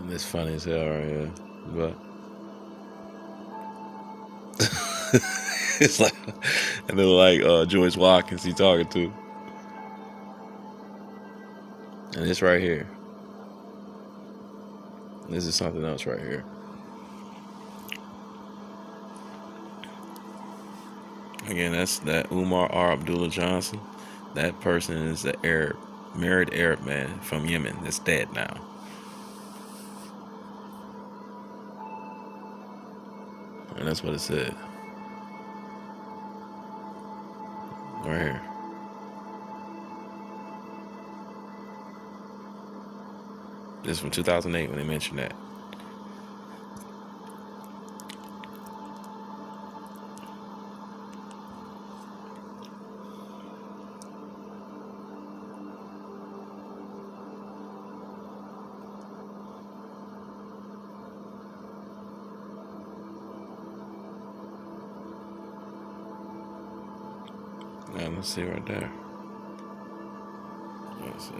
It's funny as hell right here, but it's like, and they're like George Watkins he talking to, and it's right here. This is something else right here. Again, that's that Umar R. Abdullah Johnson. That person is an Arab, married Arab man from Yemen that's dead now. And that's what it said. Right here. This is from 2008 when they mentioned that. Now let's see right there. Let's see.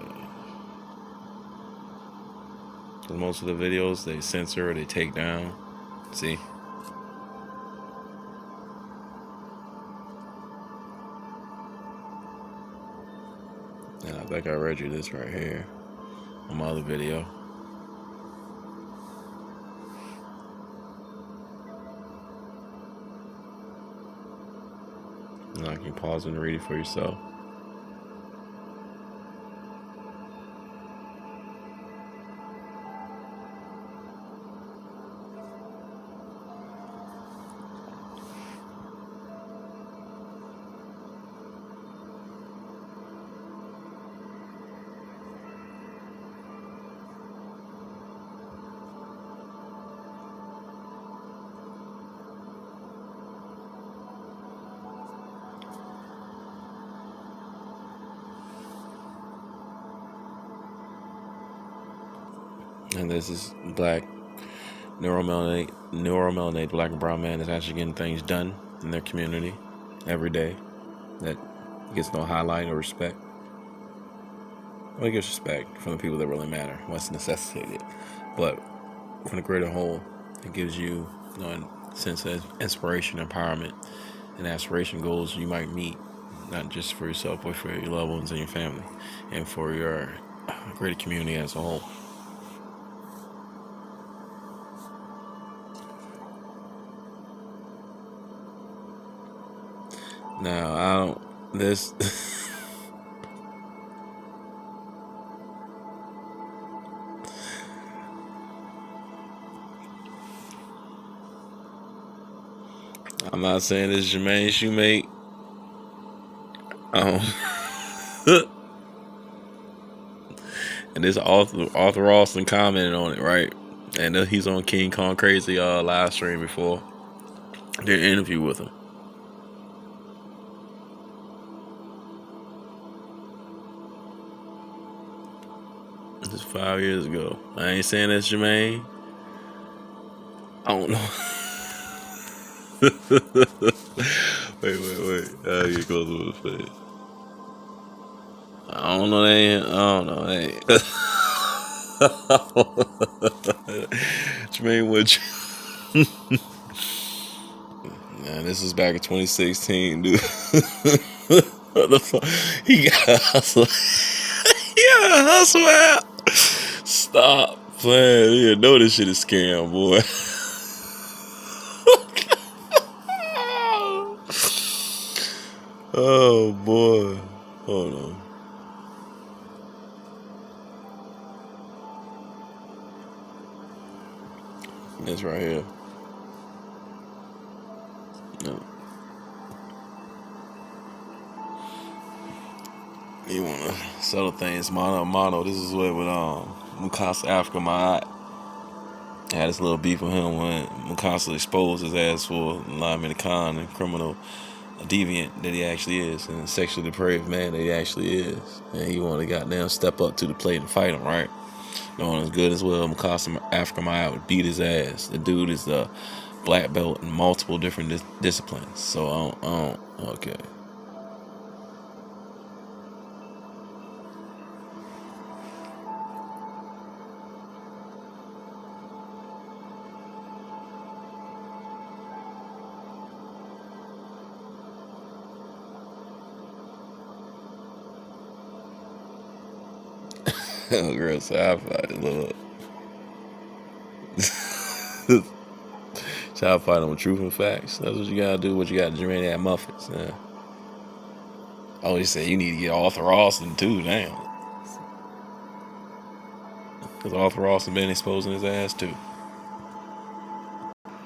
Most of the videos they censor or they take down. See? And I think I read you this right here on my other video. Now you can pause and read it for yourself. And this is black neuromelanated black and brown man that's actually getting things done in their community every day that gets no highlight or respect. Well, it gets respect from the people that really matter, what's necessitated. But from the greater whole, it gives you, a sense of inspiration, empowerment, and aspiration goals you might meet, not just for yourself, but for your loved ones and your family, and for your greater community as a whole. Now, I don't, this, I'm not saying this is Jermaine Shoemate. And this Arthur Austin commented on it, right? And he's on King Kong Crazy live stream before. Did an interview with him. This is 5 years ago. I ain't saying that's Jermaine. I don't know. wait. I'll get closer with his face. I don't know. Jermaine, what you? Nah, this was back in 2016, dude. What the fuck? He got a hustle. He got a hustle out. Stop playing. You know this shit is scam, boy. Oh boy. Hold on. This right here. No. You wanna settle things mono. This is what with Mukasa Africa my I had this little beef with him when Mukasa exposed his ass for lying con and criminal deviant that he actually is, and sexually depraved man that he actually is. And he wanted to goddamn step up to the plate and fight him, right? Knowing as good as well, Mukasa Africa Maya would beat his ass. The dude is a black belt in multiple different disciplines. So okay. Girl, child fight, look. Child fight on truth and facts. That's what you gotta do. What you gotta drain that muffins. Yeah. Oh, you say you need to get Arthur Austin too, damn. Because Arthur Austin been exposing his ass too.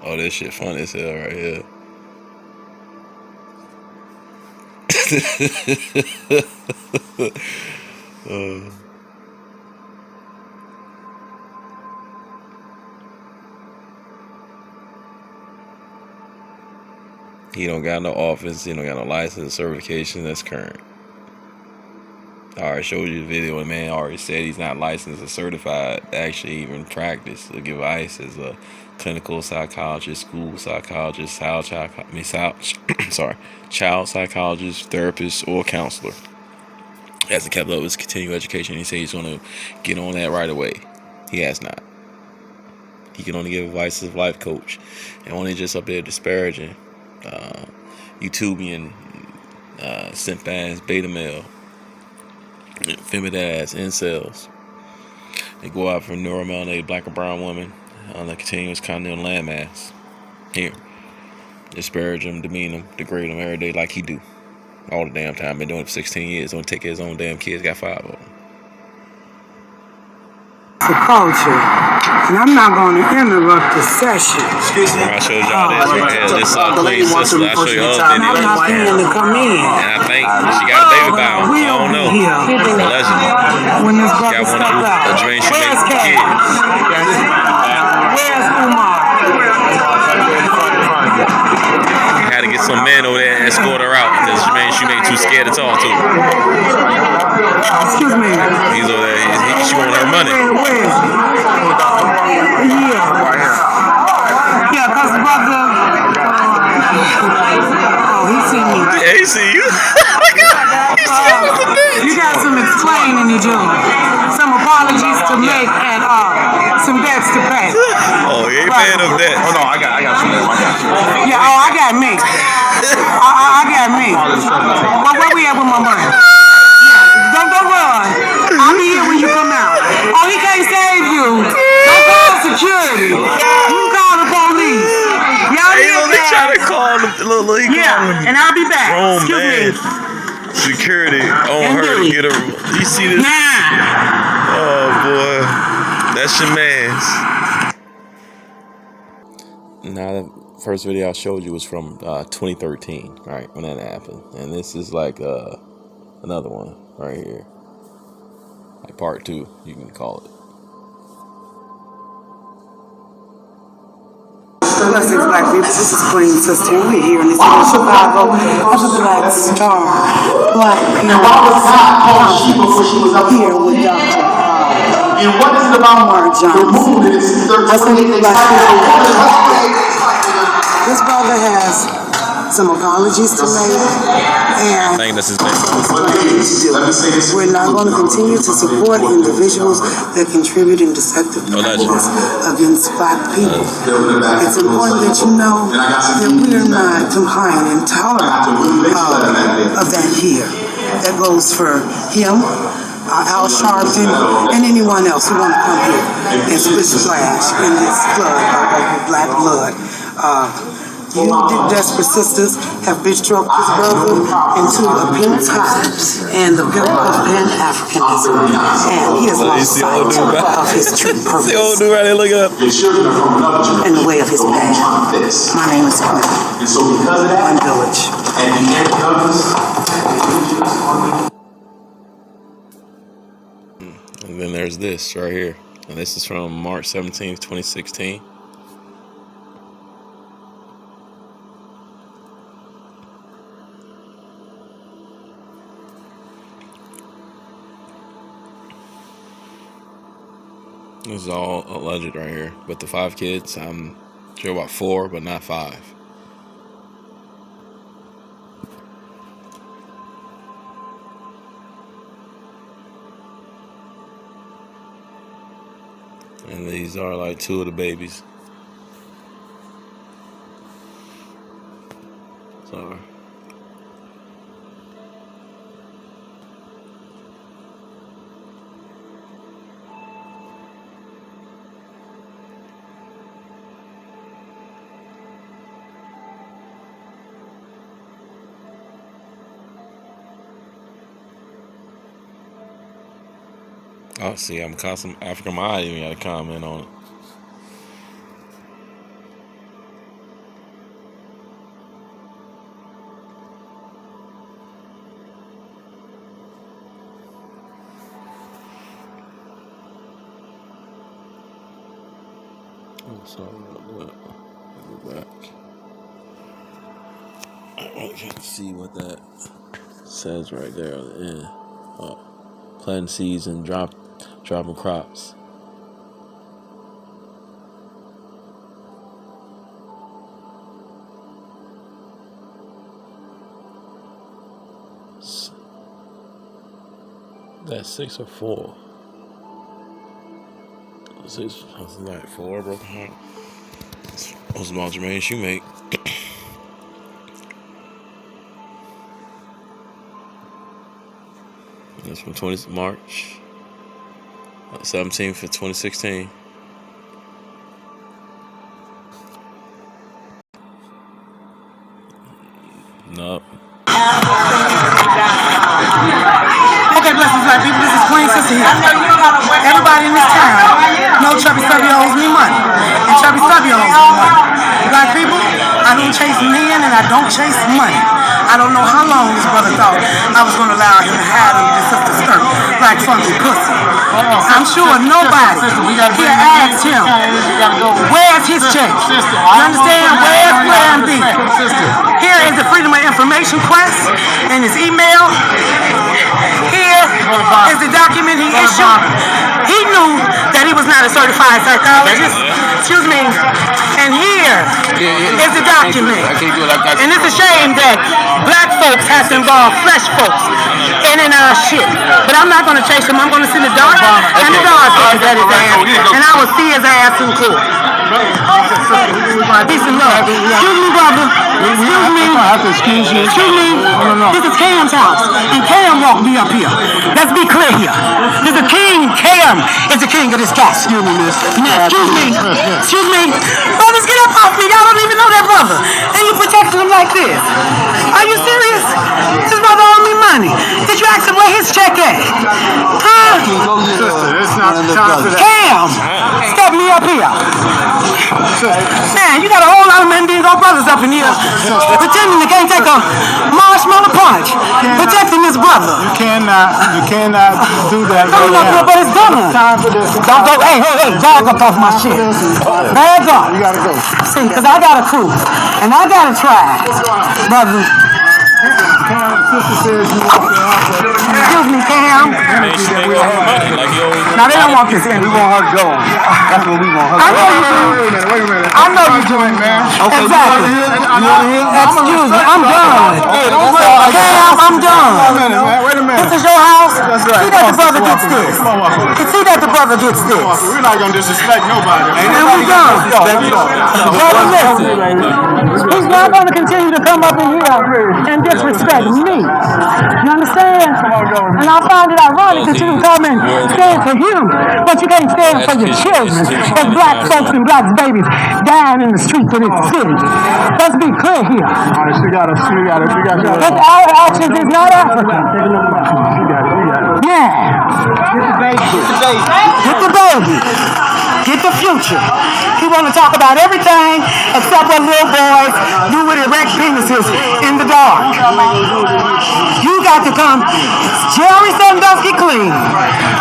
Oh, this shit funny as hell right here. He don't got no office. He don't got no license, certification that's current. I already showed you the video. The man already said he's not licensed or certified to actually even practice or give ICE as a clinical psychologist, school psychologist, child psychologist, therapist, or counselor. Hasn't kept up his continuing education. He said he's going to get on that right away. He has not. He can only give advice as a life coach, and only just up there disparaging YouTubian, simp ass, beta male, feminine ass, incels. They go out for neuromelanated black or brown women on a continuous continental landmass. Here, disparage them, demean them, degrade them every day like he do. All the damn time. Been doing it for 16 years. Don't take care of his own damn kids. Got 5 of them. The culture, and I'm not going to interrupt the session. Excuse me. I showed y'all this right here. This clean sister. I show you her video. I'm not being to come in. And I think she got a baby by him. I don't know. Allegedly. When this brother Got one step out. of dream she Where's made Kay? kids. Where's Umar? Had to get some men over there and escort her out because she made too scared to talk to him. Excuse me. He's over there. She wanted her money. Where? Yeah, because brother. Oh, he see me. Yeah, he see you. You got some explaining to do. Some apologies to make and some debts to pay. Oh, he ain't paying them debts. Oh no, I got some. Yeah, I got me. I got me. Well, where we at with my money? Yeah, don't run. I'll be here when you come out. Oh, he can't save you. Don't call security. You call the police. Y'all Hey, look, they trying to call him. Look, yeah, and I'll be back. Grown Excuse man. me. Security on her to get her. You see this? Nah. Oh boy, that's your man's. Now, the first video I showed you was from 2013, right, when that happened, and this is like another one right here, like part 2, you can call it. Blessings, black people. This is Queen Sister. We're here in the city of Chicago as a black star, black people. Here with Dr. And what is it about Mark Johnson? I said, black people. This brother has some apologies to make, and I think that's his name. we're not going to continue to support individuals that contribute in deceptive practices against black people. It's important that you know that we're not complying and tolerant of that here. That goes for him, Al Sharpton, and anyone else who want to come here and split splash in this flood of black blood. You desperate sisters have betrothed this brother into a pink tie and the guilt of Pan-Africanism, and he has lost sight of his true purpose and the way of his path. My name is Quinn. One village. And then there's this right here, and this is from March 17th, 2016. This is all alleged right here. But the 5 kids, I'm sure about 4, but not 5. And these are like 2 of the babies. So Oh, see, I'm custom African. I even got a comment on it. Oh, sorry about that. I'll go back. I can't see what that says right there on the end. Planting seeds and dropping crops. That's 6 or 4. 6, like 4 broken heart. What's the most Jermaine you make? That's from March 17th of 2016. No. Okay, blessings, black people. This is Queen Sister here. Everybody in this town know Chubby Stubby owes me money. And Chubby Stubby owes me money. Black people, I don't chase men and I don't chase money. I don't know how long this brother thought I was going to allow him to hide under this sister skirt like funky pussy. I'm sure nobody here asked him, where's his check? You understand? Where's Plan B? Here is the Freedom of Information quest and his email. Here is the document he issued. He knew that he was not a certified psychologist. Excuse me. And here is the document. And it's a shame that black folks have to involve flesh folks in our shit. But I'm not going to chase him. I'm going to send the dark and the dark hands at his ass. And I will see his ass in court. Peace and love. Excuse me, brother. Excuse me. Excuse you. Excuse me. This is Cam's house. And Cam walked me up here. Let's be clear here. This is King. Cam is the king of this cast. Excuse me, miss. Excuse me. Excuse me. Brothers, get up off me. Y'all don't even know that brother. And you protecting him like this. Are you serious? This brother owed me money. Did you ask him where his check at? Huh? Sister, it's not the time for that. Cam, step me up here. Man, you got a whole lot of Mandingo brothers up in here pretending they can't take a marshmallow punch. Protecting this brother. You cannot do that. Coming up here, but it's done. Time for this. Don't go, hey, bag up off my shit. Bag up. You gotta go. See, because I got a crew, and I got to try. Brother. Sister says you want to offer. Excuse me, Cam. Now, they don't want this in. We want her to go. That's what we want her to I go. know you do. Wait a minute. I know you do, man. Okay, exactly. Excuse me, I'm done. Cam, I'm done. Wait a minute. This is your house. That's right. See that the brother gets this. Come on, walk with us. See that the brother gets this. We're not gonna disrespect nobody. And we done. Brother, listen. He's not going to continue to come up in here and disrespect me. You understand? And I find it ironic that you can come and stand for him, but you can't stand for your children. As black folks and black babies dying in the streets of this city. Let's be clear here. She got it. Our actions is not African. Yeah. Get the baby. Get the future. He want to talk about everything except what little boys do with erect penises in the dark. You got to come Jerry Sandusky clean.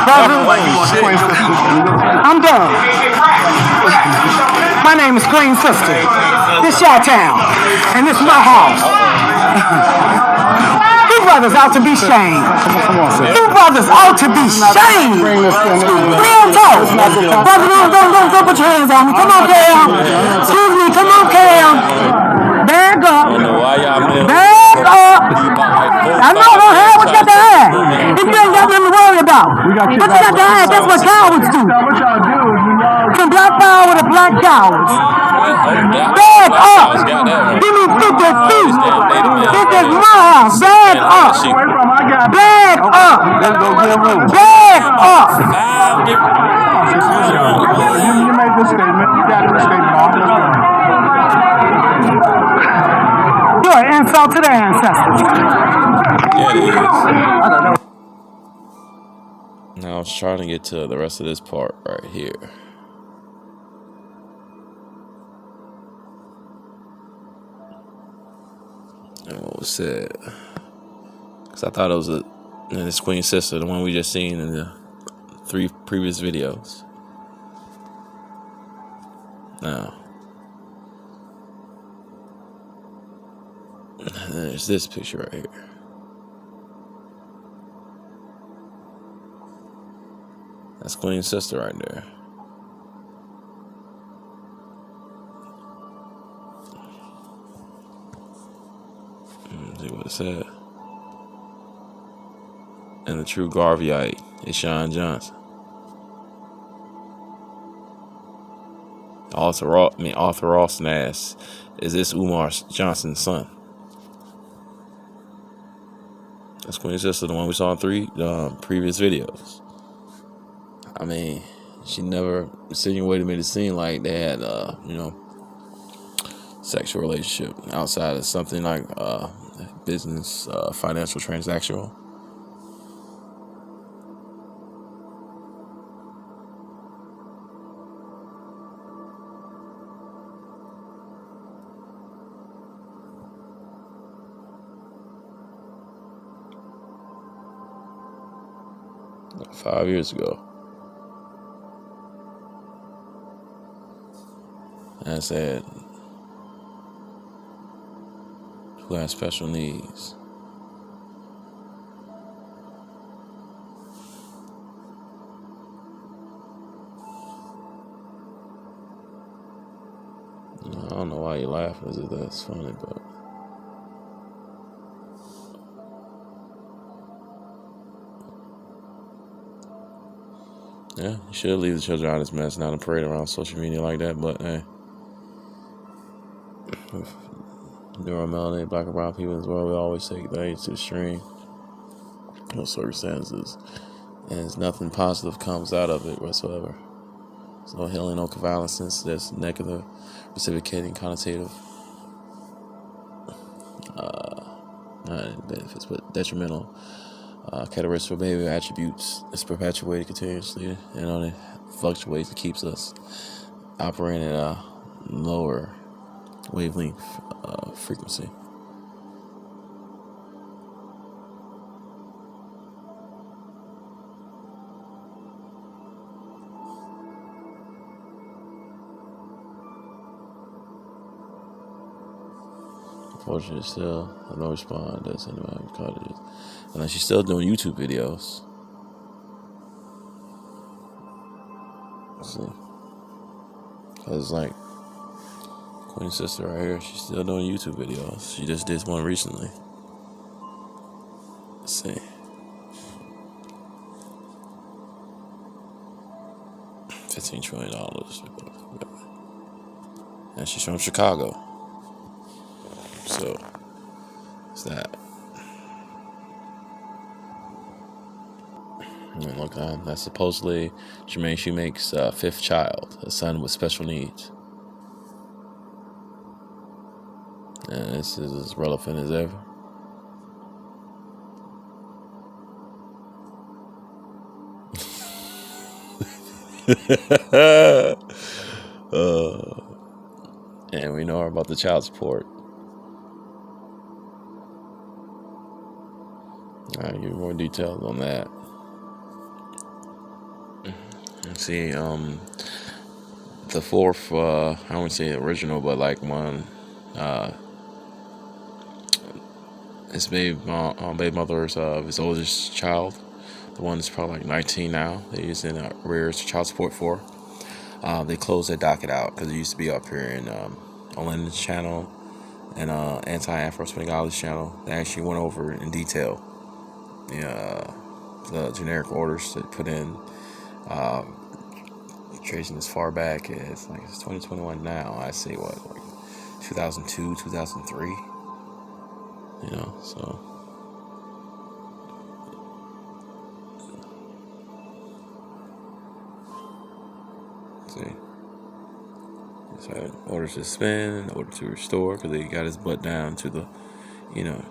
Brother, I'm done. My name is Queen Sister. This your town. And this my house. You brothers ought to be shamed. You brothers ought to be shamed. Real talk. Brother, don't put your hands on me. Come on, Cam. Excuse me. Come on, Cam. Bag up. Bag up. I know don't have what you got to hide. If you ain't got nothing to worry about. But you got to hide. That's what cowards do. Some black power with a black cowards. Bag up. Give me 50 feet. This is my house. Bag up. Bag up. Bag up. You made the statement. You got the statement. You're an insult to the ancestors. Yeah, it is. No, was trying to get to the rest of this part right here. And what was said? Because I thought it was his queen sister, the one we just seen in the 3 previous videos. Now, there's this picture right here. That's Queen's sister right there. See what it said. And the true Garveyite is Sean Johnson. Arthur Rawson asks, is this Umar Johnson's son? That's Queen's sister, the one we saw in 3 previous videos. I mean, she never insinuated me to seem like they had, sexual relationship outside of something like business, financial, transactional. Like 5 years ago. And I said, who has special needs? I don't know why you laugh, is it that's funny, but yeah, you should leave the children out of this mess, not to parade around social media like that, but hey. There are melanated black and brown people as well. We always take things to the stream. No circumstances. And there's nothing positive comes out of it whatsoever. There's no healing, no convalescence. There's negative, reciprocating, connotative benefits, but detrimental characteristics for behavior attributes. It's perpetuated continuously, and it fluctuates. It keeps us operating at a lower wavelength frequency. Unfortunately, still, I don't respond. That's anybody caught it. Unless she's still doing YouTube videos. Let's see. Because, like, Queen's sister right here, she's still doing YouTube videos. She just did one recently. Let's see. $15 trillion. And she's from Chicago. So, it's that. And look, that's supposedly Jermaine Shoemaker's 5th child, a son with special needs. And this is as relevant as ever. And we know about the child support. I'll give you more details on that. Let's see, the 4th, I wouldn't say original, but like one, his baby mother's his oldest child, the one that's probably like 19 now. He's in arrears child support for. They closed that docket out because it used to be up here in Olinda's channel and Anti-Afro-Spanish channel. They actually went over in detail the generic orders that put in, tracing as far back as like it's 2021 now. I say what, like 2002, 2003. So. See. So order to suspend, order to restore, because they got his butt down to the,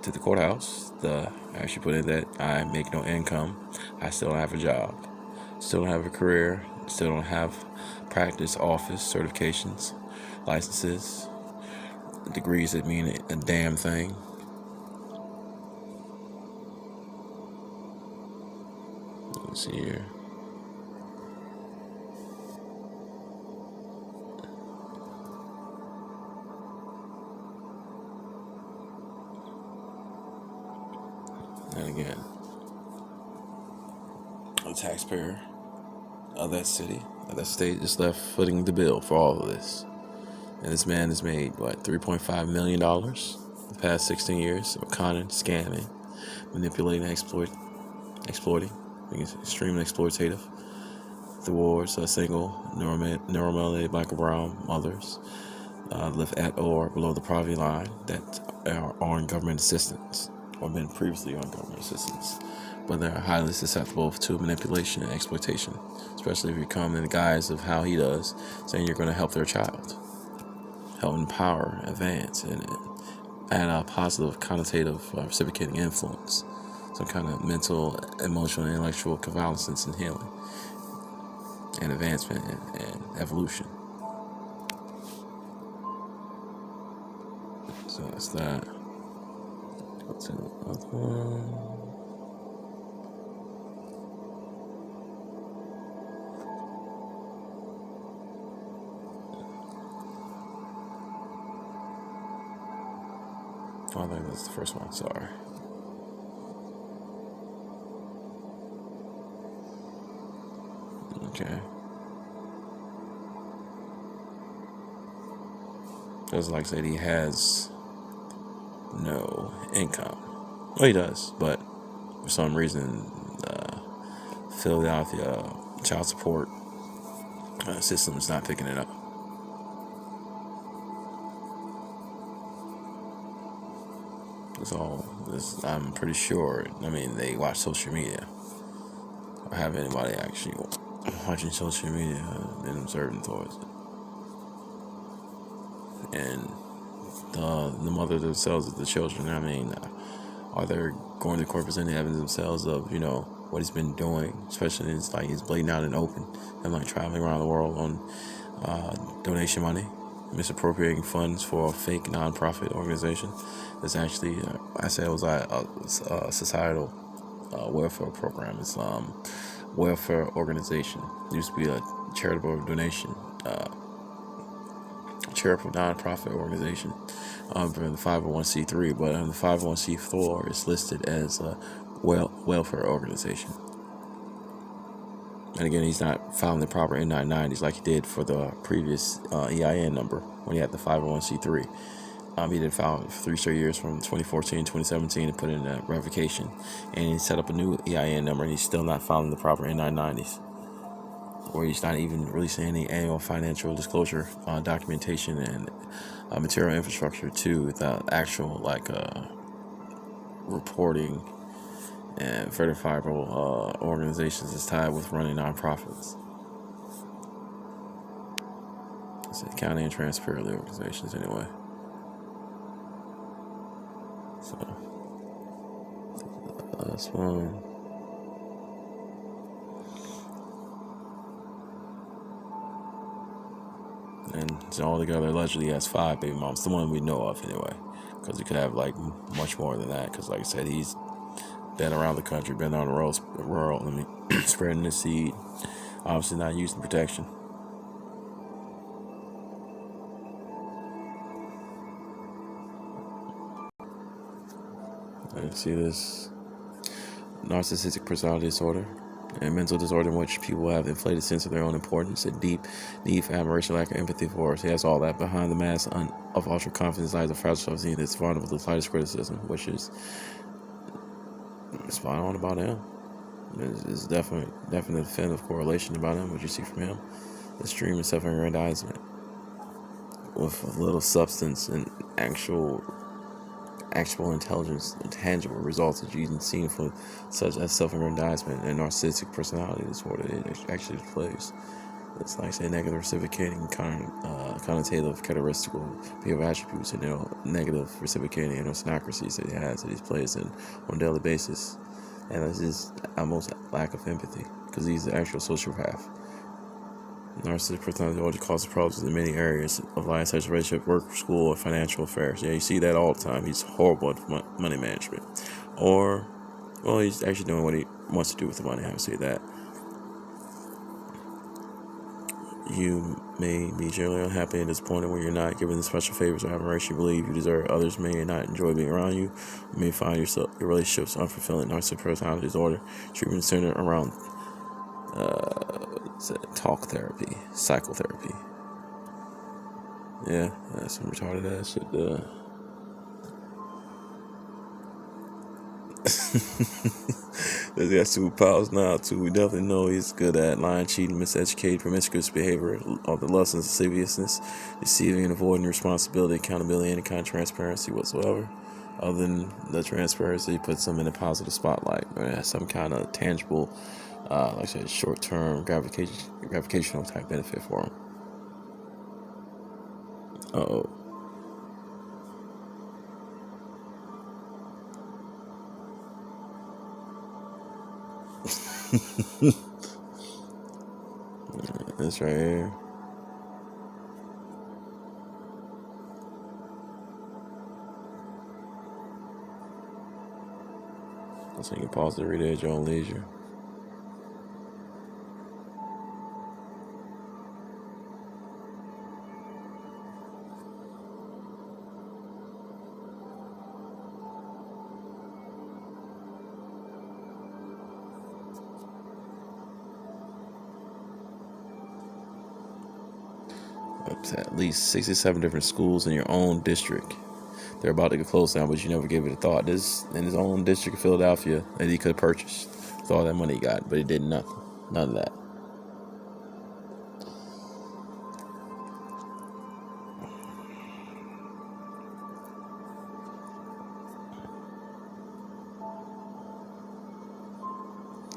to the courthouse. I actually put in that I make no income. I still don't have a job. Still don't have a career. Still don't have practice, office, certifications, licenses, degrees that mean a damn thing. Let's see here. And again, a taxpayer of that city, of that state, just left footing the bill for all of this. And this man has made, $3.5 million the past 16 years of conning, scamming, manipulating, exploiting. I think it's extremely exploitative towards single, neuromelanated, micro-brown mothers live at or below the poverty line that are on government assistance or been previously on government assistance, but they're highly susceptible to manipulation and exploitation, especially if you come in the guise of how he does, saying you're going to help their child, help empower, advance, and add a positive, connotative, reciprocating influence, some kind of mental, emotional, and intellectual convalescence and healing, and advancement and evolution. So that's that. Go to the other one. Oh, I think that's the first one. Sorry. Okay. Because, like I said, he has no income. Well, he does, but for some reason, Philadelphia child support system is not picking it up. That's all. I'm pretty sure. I mean, they watch social media. Or have anybody actually watching social media and observing towards it. And the mother themselves of the children, I mean, are they going to court presenting evidence themselves of, what he's been doing, especially it's like he's bleeding out in open and like traveling around the world on donation money, misappropriating funds for a fake nonprofit organization. It's actually, I said it was a societal welfare program. It's welfare organization. It used to be a charitable donation, charitable nonprofit organization for the 501c3, but on the 501c4 it's listed as a welfare organization. And again, he's not filing the proper N990s like he did for the previous EIN number when he had the 501c3. He didn't file for 3 straight years from 2014 2017 and put in a revocation. And he set up a new EIN number and he's still not filing the proper N990s. Or he's not even releasing any annual financial disclosure documentation and material infrastructure to the actual reporting and verifiable organizations is tied with running nonprofits. It's accounting and transparency organizations anyway. So that's one. And so altogether, allegedly he has 5 baby moms, the one we know of anyway, because he could have much more than that. Because like I said, he's been around the country, been on the rural, spreading the seed, obviously not using protection. I see this narcissistic personality disorder and mental disorder in which people have inflated sense of their own importance, a deep need for admiration, lack of empathy for us. He has all that behind the mask of ultra confidence lies a fragile self-esteem that's vulnerable to the slightest criticism, which is spot on about him. There's definite definitive correlation about him, what you see from him. Extreme and self-aggrandizement with little substance and actual intelligence and tangible results that you can see from such as self-aggrandizement and narcissistic personality disorder. It actually displays. It's like say negative reciprocating connotative characteristical behavioral attributes and negative reciprocating idiosyncrasies that he has that he plays in on a daily basis. And it's just almost lack of empathy, because because he's the actual sociopath. Narcissistic personality disorder causes problems in many areas of life, such as relationship, work, school, and financial affairs. Yeah, you see that all the time. He's horrible at money management. Or, well, he's actually doing what he wants to do with the money. I would say that. You may be generally unhappy and disappointed when you're not given special favors or admiration you believe you deserve. Others may not enjoy being around you. You may find your relationships unfulfilling. Narcissistic personality disorder treatment centered around talk therapy, psychotherapy. Yeah, that's some retarded ass shit. This got superpowers now too. We definitely know he's good at lying, cheating, miseducated, promiscuous behavior, all the lust and lasciviousness, deceiving and avoiding responsibility, accountability, any kind of transparency whatsoever. Other than the transparency, puts them in a positive spotlight or has some kind of tangible, like I said, short-term gravitational type benefit for him. Uh-oh. This right here. So you can pause to read it at your own leisure. Up to at least 67 different schools in your own district. They're about to get closed down, but you never gave it a thought. This in his own district of Philadelphia that he could have purchased with all that money he got, but he did nothing. None of that.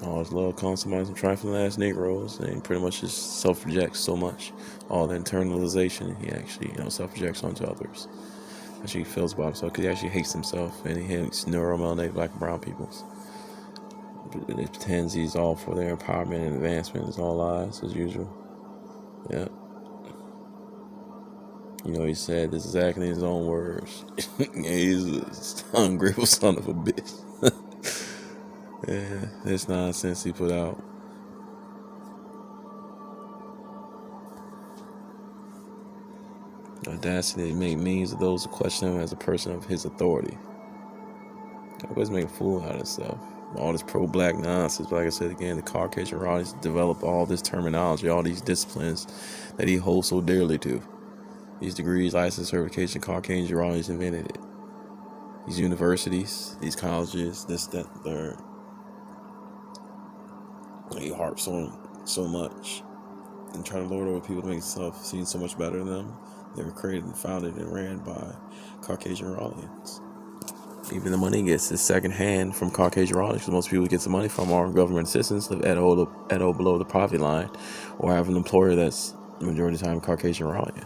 All his love comes from some trifling ass Negroes, and he pretty much just self-rejects so much. All the internalization, he actually, self-rejects onto others. Actually, he feels about himself because he actually hates himself, and he hates neuromelanated black and brown peoples. He pretends he's all for their empowerment and advancement. It's all lies, as usual. Yeah. He said this exactly in his own words. He's a ungrateful son of a bitch. Yeah, this nonsense he put out. The audacity to make memes of those who question him as a person of his authority. Always make a fool out of himself. All this pro-black nonsense. But like I said again, the Caucasian Rawlings develop all this terminology, all these disciplines that he holds so dearly to. These degrees, license, certification, Caucasian Rawlings invented it. These universities, these colleges, this, that, third. He harps on so much and try to lord over people to make himself seem so much better than them. They were created and founded and ran by Caucasian Rawlings. Even the money he gets is secondhand from Caucasian Rawlings, because most people he gets the money from are government assistants, live at or below the poverty line, or have an employer that's the majority of the time Caucasian Rawlings.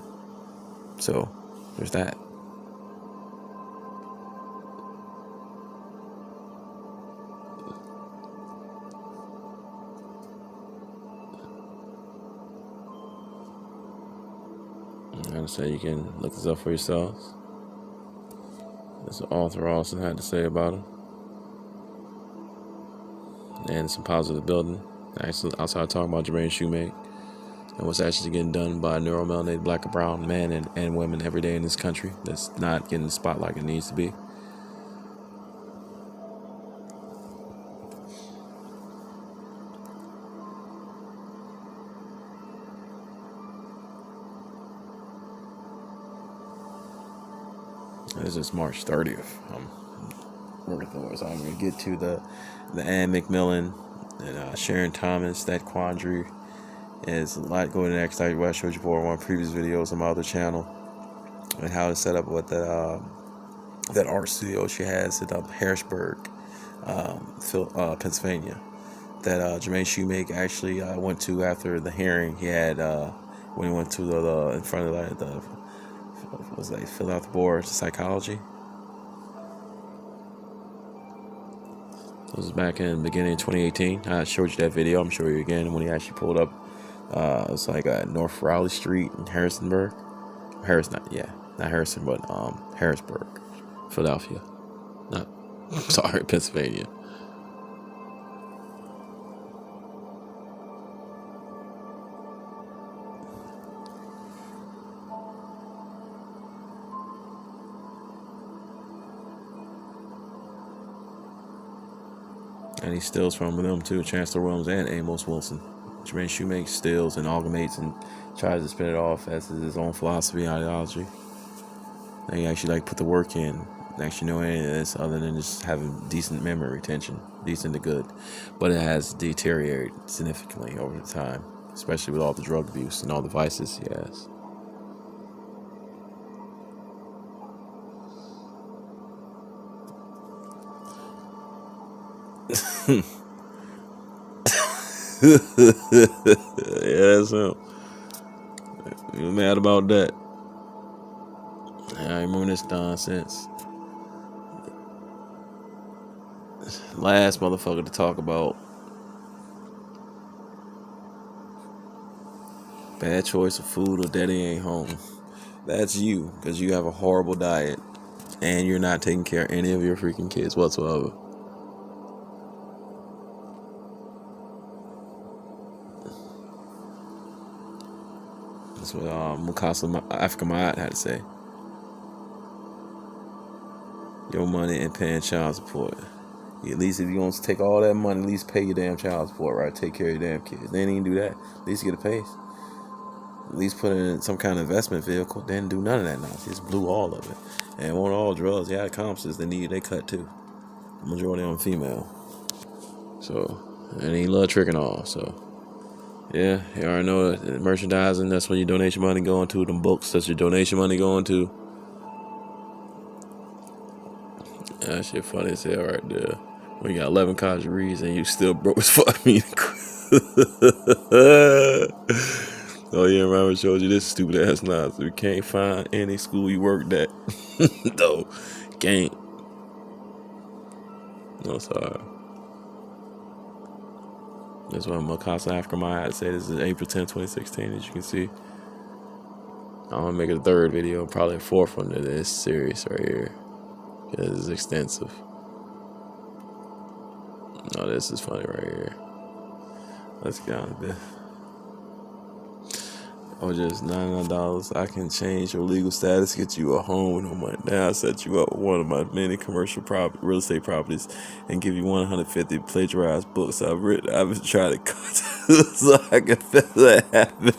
So there's that. And so you can look this up for yourselves. That's what Arthur Austin had to say about him. And some positive building. Actually, outside talking about Jermaine Shoemake and what's actually getting done by neuromelanated black and brown men and women every day in this country that's not getting the spotlight it needs to be. This is March 30th. I'm working towards. I'm going to get to the Ann McMillan and Sharon Thomas, that quandary. There's a lot going in next. I showed you before in one of my previous videos on my other channel, and how to set up with that art studio she has in Harrisburg, Pennsylvania, that Jermaine Shoemake actually went to after the hearing he had when he went to the in front of the was they fill out the board of psychology. This was back in the beginning of 2018. I showed you that video. I'm showing you again when he actually pulled up. It's like North Raleigh Street in Harrisonburg. Not Harrison, but Harrisburg, Philadelphia. Not sorry, Pennsylvania. And he steals from them too, Chancellor Williams and Amos Wilson. Jermaine Shoemaker steals and amalgamates and tries to spin it off as his own philosophy and ideology. And he actually put the work in, actually know any of this other than just having decent memory retention, decent to good. But it has deteriorated significantly over the time, especially with all the drug abuse and all the vices he has. Yeah, that's him. You mad about that? I remember this nonsense. Last motherfucker to talk about bad choice of food or daddy ain't home. That's you, because you have a horrible diet and you're not taking care of any of your freaking kids whatsoever. That's what Mukasa Africa Mayat had to say. Your money and paying child support. At least if you want to take all that money, at least pay your damn child support, right? Take care of your damn kids. They didn't even do that. At least get a pace. At least put it in some kind of investment vehicle. They didn't do none of that nonsense. Just blew all of it. And on all drugs, yeah, accomplices they cut too. The majority of them female. So, and he love tricking all. So, yeah, you already know that merchandising, that's where your donation money going to. Them books, that's your donation money going to. That shit funny as hell right there. When you got 11 college degrees and you still broke as fuck. Oh yeah, remember I showed you this stupid ass nonsense. You can't find any school you worked at. No, can't. No, sorry. That's what Mukasa Africa Mayat said. This is April 10, 2016, as you can see. I'm gonna make it a third video, probably a fourth one to this series right here. Because it's extensive. No, this is funny right here. Let's get on this. Or just $99. I can change your legal status, get you a home with no money. Now I set you up with one of my many commercial real estate properties and give you 150 plagiarized books I've written. I've been trying to cut so I can feel that happen.